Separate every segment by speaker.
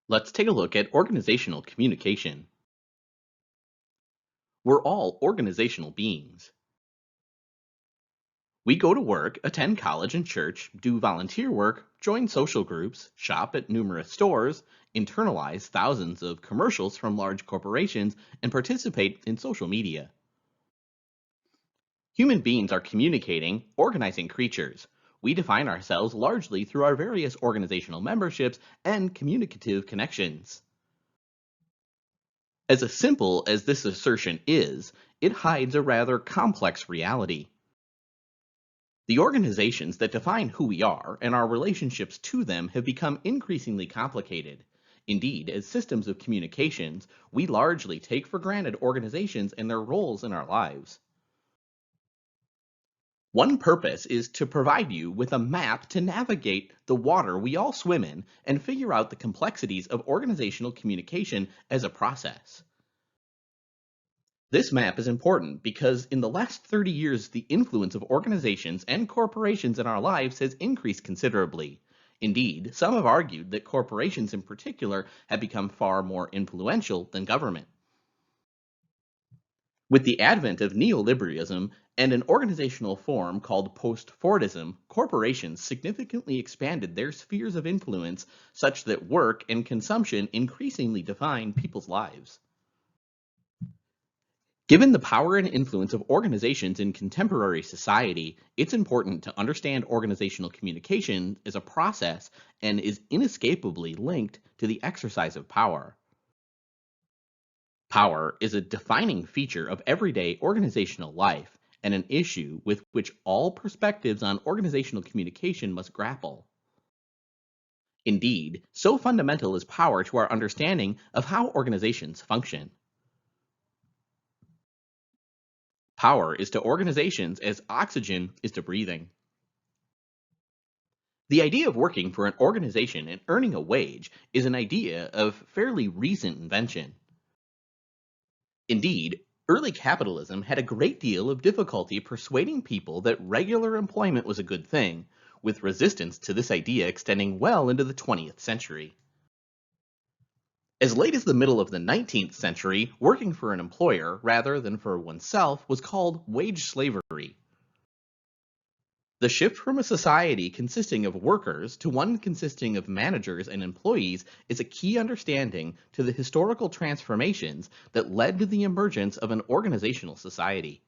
Speaker 1: Let's take a look at organizational communication. We're all organizational beings. We go to work, attend college and church, do volunteer work, join social groups, shop at numerous stores, internalize thousands of commercials from large corporations, and participate in social media. Human beings are communicating, organizing creatures. We define ourselves largely through our various organizational memberships and communicative connections. As simple as this assertion is, it hides a rather complex reality. The organizations that define who we are and our relationships to them have become increasingly complicated. Indeed, as systems of communications, we largely take for granted organizations and their roles in our lives. One purpose is to provide you with a map to navigate the water we all swim in and figure out the complexities of organizational communication as a process. This map is important because in the last 30 years, the influence of organizations and corporations in our lives has increased considerably. Indeed, some have argued that corporations in particular have become far more influential than government. With the advent of neoliberalism and an organizational form called post-Fordism, corporations significantly expanded their spheres of influence such that work and consumption increasingly define people's lives. Given the power and influence of organizations in contemporary society, it's important to understand organizational communication as a process and is inescapably linked to the exercise of power. Power is a defining feature of everyday organizational life and an issue with which all perspectives on organizational communication must grapple. Indeed, so fundamental is power to our understanding of how organizations function. Power is to organizations as oxygen is to breathing. The idea of working for an organization and earning a wage is an idea of fairly recent invention. Indeed, early capitalism had a great deal of difficulty persuading people that regular employment was a good thing, with resistance to this idea extending well into the 20th century. As late as the middle of the 19th century, working for an employer rather than for oneself was called wage slavery. The shift from a society consisting of workers to one consisting of managers and employees is a key understanding to the historical transformations that led to the emergence of an organizational society.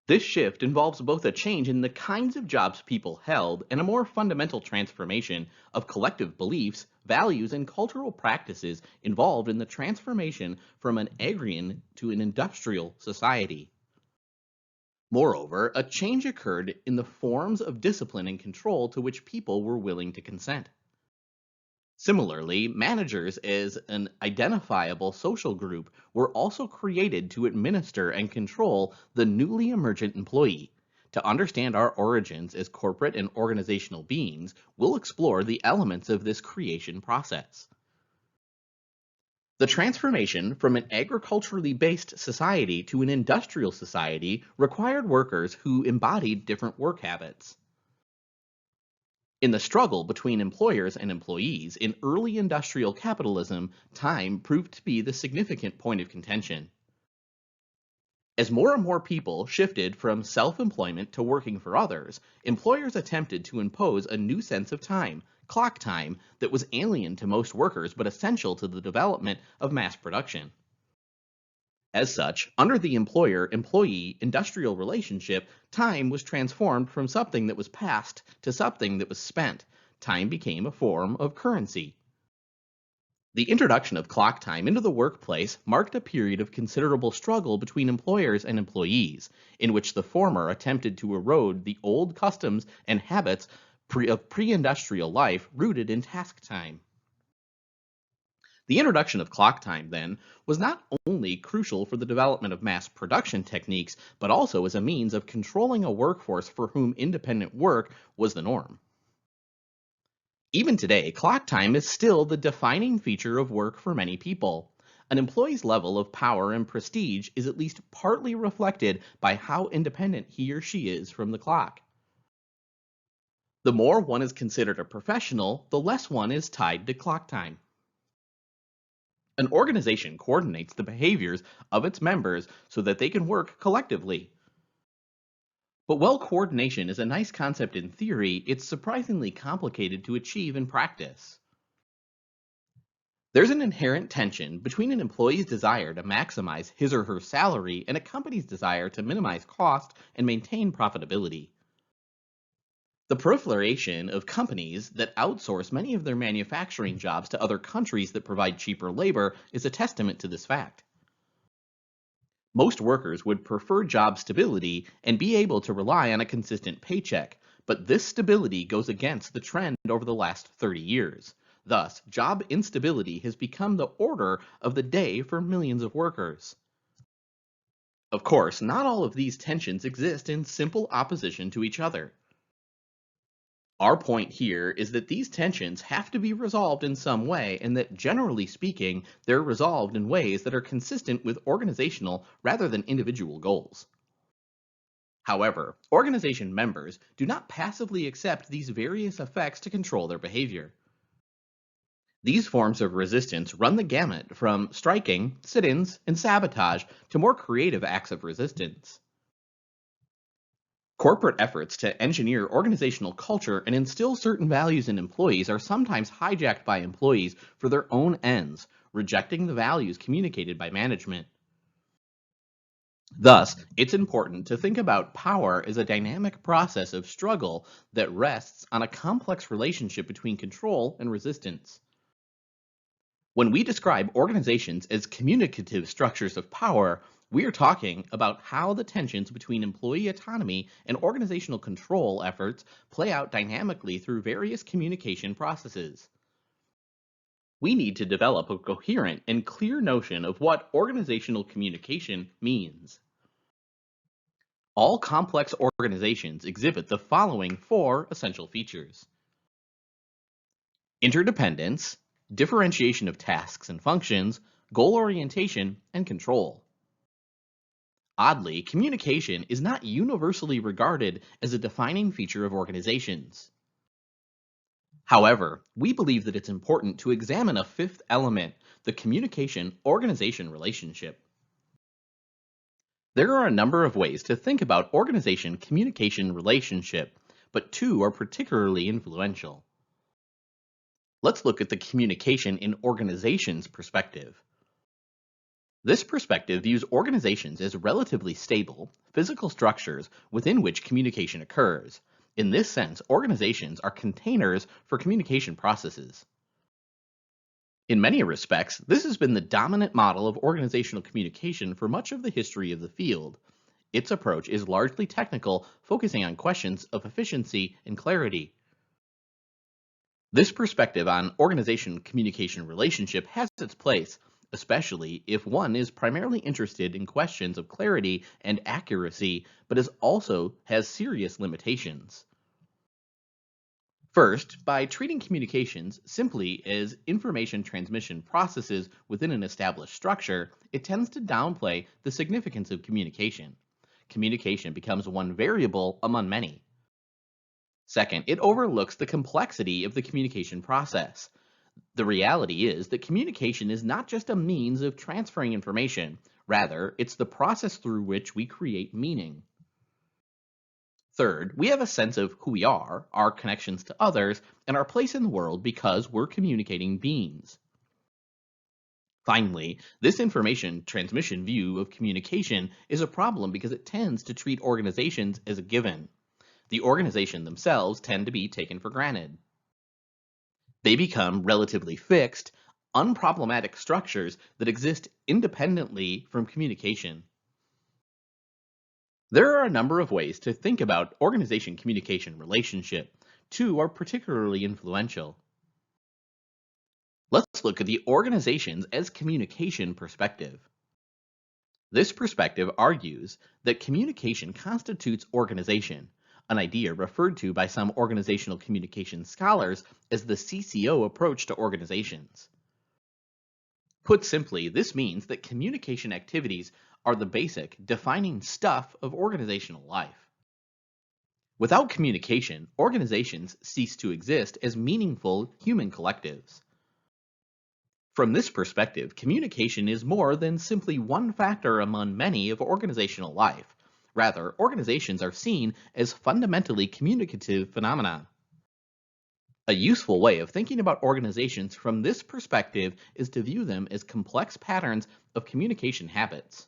Speaker 1: This shift involves both a change in the kinds of jobs people held and a more fundamental transformation of collective beliefs, values, and cultural practices involved in the transformation from an agrarian to an industrial society. Moreover, a change occurred in the forms of discipline and control to which people were willing to consent. Similarly, managers as an identifiable social group were also created to administer and control the newly emergent employee. To understand our origins as corporate and organizational beings, we'll explore the elements of this creation process. The transformation from an agriculturally based society to an industrial society required workers who embodied different work habits. In the struggle between employers and employees in early industrial capitalism, time proved to be the significant point of contention. As more and more people shifted from self-employment to working for others, employers attempted to impose a new sense of time, clock time, that was alien to most workers but essential to the development of mass production. As such, under the employer-employee industrial relationship, time was transformed from something that was past to something that was spent. Time became a form of currency. The introduction of clock time into the workplace marked a period of considerable struggle between employers and employees, in which the former attempted to erode the old customs and habits of pre-industrial life rooted in task time. The introduction of clock time, then, was not only crucial for the development of mass production techniques, but also as a means of controlling a workforce for whom independent work was the norm. Even today, clock time is still the defining feature of work for many people. An employee's level of power and prestige is at least partly reflected by how independent he or she is from the clock. The more one is considered a professional, the less one is tied to clock time. An organization coordinates the behaviors of its members so that they can work collectively. But while coordination is a nice concept in theory, it's surprisingly complicated to achieve in practice. There's an inherent tension between an employee's desire to maximize his or her salary and a company's desire to minimize cost and maintain profitability. The proliferation of companies that outsource many of their manufacturing jobs to other countries that provide cheaper labor is a testament to this fact. Most workers would prefer job stability and be able to rely on a consistent paycheck, but this stability goes against the trend over the last 30 years. Thus, job instability has become the order of the day for millions of workers. Of course, not all of these tensions exist in simple opposition to each other. Our point here is that these tensions have to be resolved in some way, and that generally speaking, they're resolved in ways that are consistent with organizational rather than individual goals. However, organization members do not passively accept these various effects to control their behavior. These forms of resistance run the gamut from striking, sit-ins, and sabotage to more creative acts of resistance. Corporate efforts to engineer organizational culture and instill certain values in employees are sometimes hijacked by employees for their own ends, rejecting the values communicated by management. Thus, it's important to think about power as a dynamic process of struggle that rests on a complex relationship between control and resistance. When we describe organizations as communicative structures of power, we are talking about how the tensions between employee autonomy and organizational control efforts play out dynamically through various communication processes. We need to develop a coherent and clear notion of what organizational communication means. All complex organizations exhibit the following four essential features: interdependence, differentiation of tasks and functions, goal orientation, and control. Oddly, communication is not universally regarded as a defining feature of organizations. However, we believe that it's important to examine a fifth element, the communication-organization relationship. There are a number of ways to think about organization-communication relationship, but two are particularly influential. Let's look at the communication in organizations perspective. This perspective views organizations as relatively stable, physical structures within which communication occurs. In this sense, organizations are containers for communication processes. In many respects, this has been the dominant model of organizational communication for much of the history of the field. Its approach is largely technical, focusing on questions of efficiency and clarity. This perspective on organization-communication relationship has its place, especially if one is primarily interested in questions of clarity and accuracy, but also has serious limitations. First, by treating communications simply as information transmission processes within an established structure, it tends to downplay the significance of communication. Communication becomes one variable among many. Second, it overlooks the complexity of the communication process. The reality is that communication is not just a means of transferring information. Rather, it's the process through which we create meaning. Third, we have a sense of who we are, our connections to others, and our place in the world because we're communicating beings. Finally, this information transmission view of communication is a problem because it tends to treat organizations as a given. The organization themselves tend to be taken for granted. They become relatively fixed, unproblematic structures that exist independently from communication. There are a number of ways to think about organization-communication relationship. Two are particularly influential. Let's look at the organizations as communication perspective. This perspective argues that communication constitutes organization, an idea referred to by some organizational communication scholars as the CCO approach to organizations. Put simply, this means that communication activities are the basic, defining stuff of organizational life. Without communication, organizations cease to exist as meaningful human collectives. From this perspective, communication is more than simply one factor among many of organizational life. Rather, organizations are seen as fundamentally communicative phenomena. A useful way of thinking about organizations from this perspective is to view them as complex patterns of communication habits.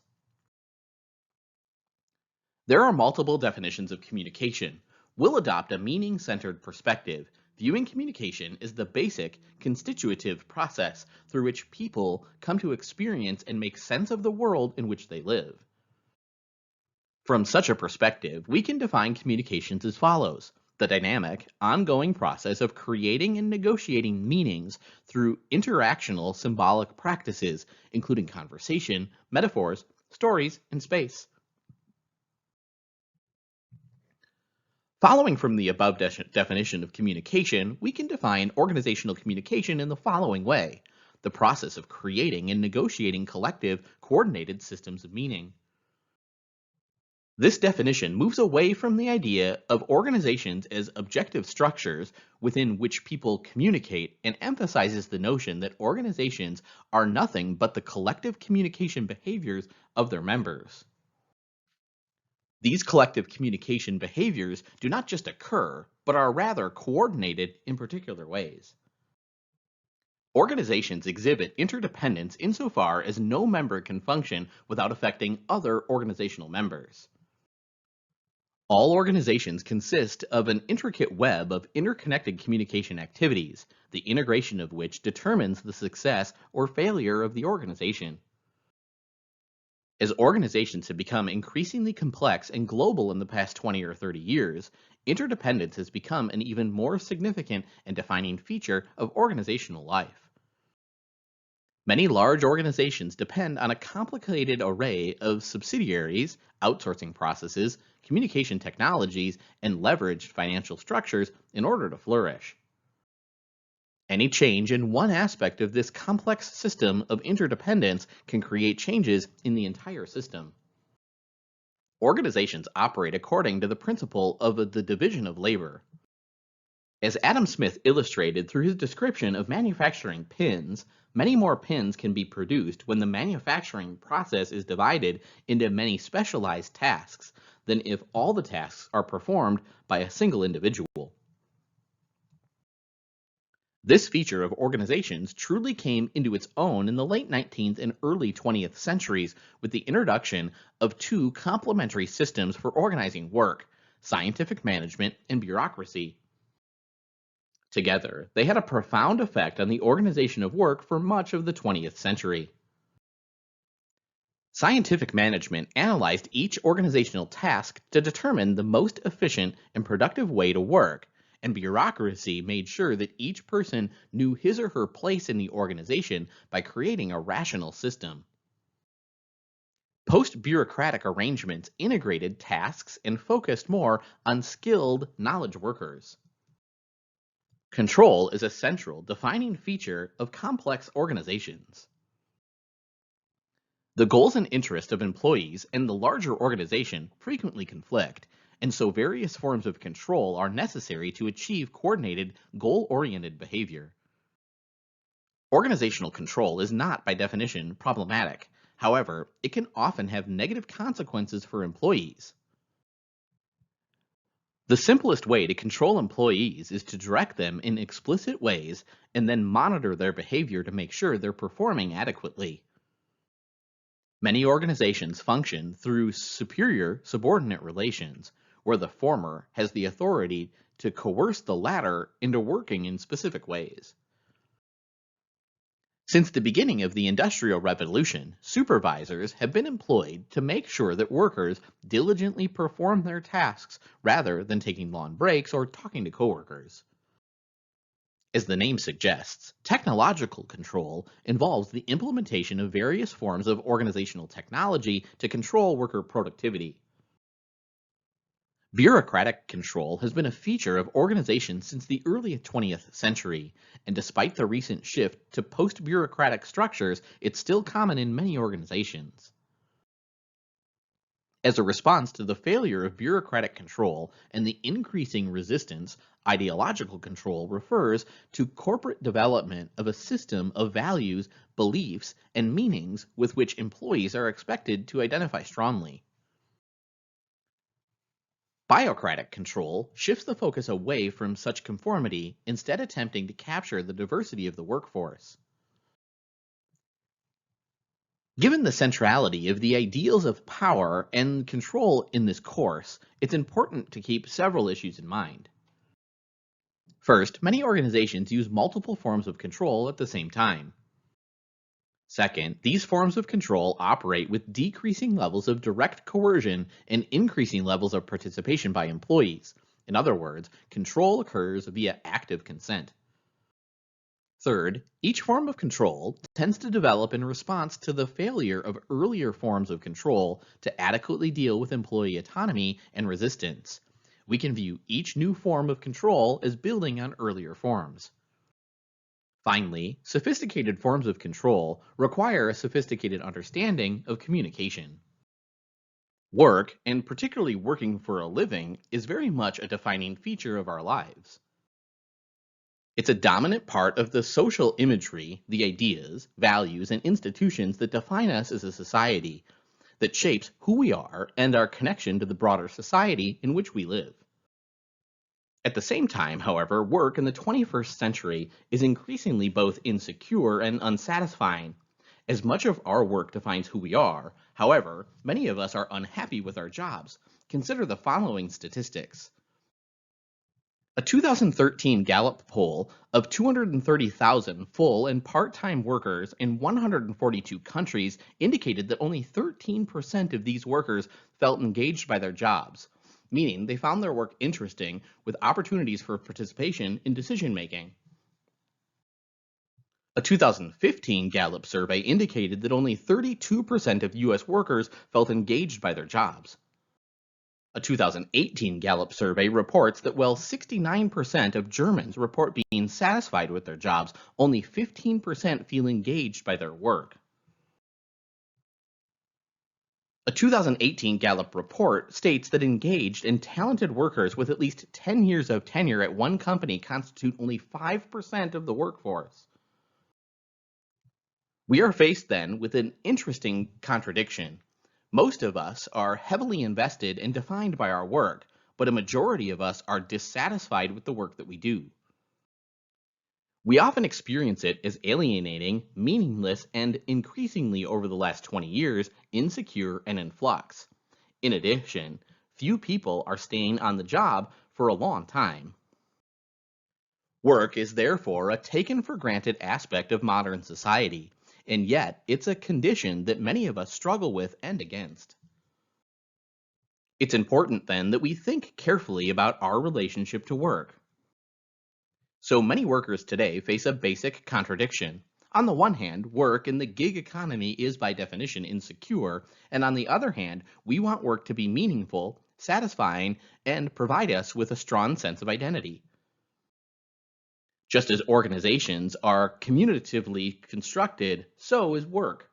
Speaker 1: There are multiple definitions of communication. We'll adopt a meaning centered perspective, viewing communication as the basic, constitutive process through which people come to experience and make sense of the world in which they live. From such a perspective, we can define communications as follows: the dynamic, ongoing process of creating and negotiating meanings through interactional symbolic practices, including conversation, metaphors, stories, and space. Following from the above definition of communication, we can define organizational communication in the following way: the process of creating and negotiating collective, coordinated systems of meaning. This definition moves away from the idea of organizations as objective structures within which people communicate and emphasizes the notion that organizations are nothing but the collective communication behaviors of their members. These collective communication behaviors do not just occur, but are rather coordinated in particular ways. Organizations exhibit interdependence insofar as no member can function without affecting other organizational members. All organizations consist of an intricate web of interconnected communication activities, the integration of which determines the success or failure of the organization. As organizations have become increasingly complex and global in the past 20 or 30 years, interdependence has become an even more significant and defining feature of organizational life. Many large organizations depend on a complicated array of subsidiaries, outsourcing processes, communication technologies, and leveraged financial structures in order to flourish. Any change in one aspect of this complex system of interdependence can create changes in the entire system. Organizations operate according to the principle of the division of labor. As Adam Smith illustrated through his description of manufacturing pins, many more pins can be produced when the manufacturing process is divided into many specialized tasks than if all the tasks are performed by a single individual. This feature of organizations truly came into its own in the late 19th and early 20th centuries with the introduction of two complementary systems for organizing work: scientific management and bureaucracy. Together, they had a profound effect on the organization of work for much of the 20th century. Scientific management analyzed each organizational task to determine the most efficient and productive way to work, and bureaucracy made sure that each person knew his or her place in the organization by creating a rational system. Post-bureaucratic arrangements integrated tasks and focused more on skilled knowledge workers. Control is a central defining feature of complex organizations. The goals and interests of employees and the larger organization frequently conflict, and so various forms of control are necessary to achieve coordinated, goal-oriented behavior. Organizational control is not, by definition, problematic. However, it can often have negative consequences for employees. The simplest way to control employees is to direct them in explicit ways and then monitor their behavior to make sure they're performing adequately. Many organizations function through superior-subordinate relations, where the former has the authority to coerce the latter into working in specific ways. Since the beginning of the Industrial Revolution, supervisors have been employed to make sure that workers diligently perform their tasks rather than taking long breaks or talking to coworkers. As the name suggests, technological control involves the implementation of various forms of organizational technology to control worker productivity. Bureaucratic control has been a feature of organizations since the early 20th century, and despite the recent shift to post-bureaucratic structures, it's still common in many organizations. As a response to the failure of bureaucratic control and the increasing resistance, ideological control refers to corporate development of a system of values, beliefs, and meanings with which employees are expected to identify strongly. Biocratic control shifts the focus away from such conformity, instead attempting to capture the diversity of the workforce. Given the centrality of the ideals of power and control in this course, it's important to keep several issues in mind. First, many organizations use multiple forms of control at the same time. Second, these forms of control operate with decreasing levels of direct coercion and increasing levels of participation by employees. In other words, control occurs via active consent. Third, each form of control tends to develop in response to the failure of earlier forms of control to adequately deal with employee autonomy and resistance. We can view each new form of control as building on earlier forms. Finally, sophisticated forms of control require a sophisticated understanding of communication. Work, and particularly working for a living, is very much a defining feature of our lives. It's a dominant part of the social imagery, the ideas, values, and institutions that define us as a society, that shapes who we are and our connection to the broader society in which we live. At the same time, however, work in the 21st century is increasingly both insecure and unsatisfying. As much of our work defines who we are, however, many of us are unhappy with our jobs. Consider the following statistics. A 2013 Gallup poll of 230,000 full and part-time workers in 142 countries indicated that only 13% of these workers felt engaged by their jobs, meaning they found their work interesting with opportunities for participation in decision-making. A 2015 Gallup survey indicated that only 32% of U.S. workers felt engaged by their jobs. A 2018 Gallup survey reports that while 69% of Germans report being satisfied with their jobs, only 15% feel engaged by their work. A 2018 Gallup report states that engaged and talented workers with at least 10 years of tenure at one company constitute only 5% of the workforce. We are faced then with an interesting contradiction. Most of us are heavily invested and defined by our work, but a majority of us are dissatisfied with the work that we do. We often experience it as alienating, meaningless, and increasingly over the last 20 years, insecure and in flux. In addition, few people are staying on the job for a long time. Work is therefore a taken for granted aspect of modern society, and yet it's a condition that many of us struggle with and against. It's important then that we think carefully about our relationship to work. So many workers today face a basic contradiction. On the one hand, work in the gig economy is by definition insecure, and on the other hand, we want work to be meaningful, satisfying, and provide us with a strong sense of identity. Just as organizations are communicatively constructed, so is work.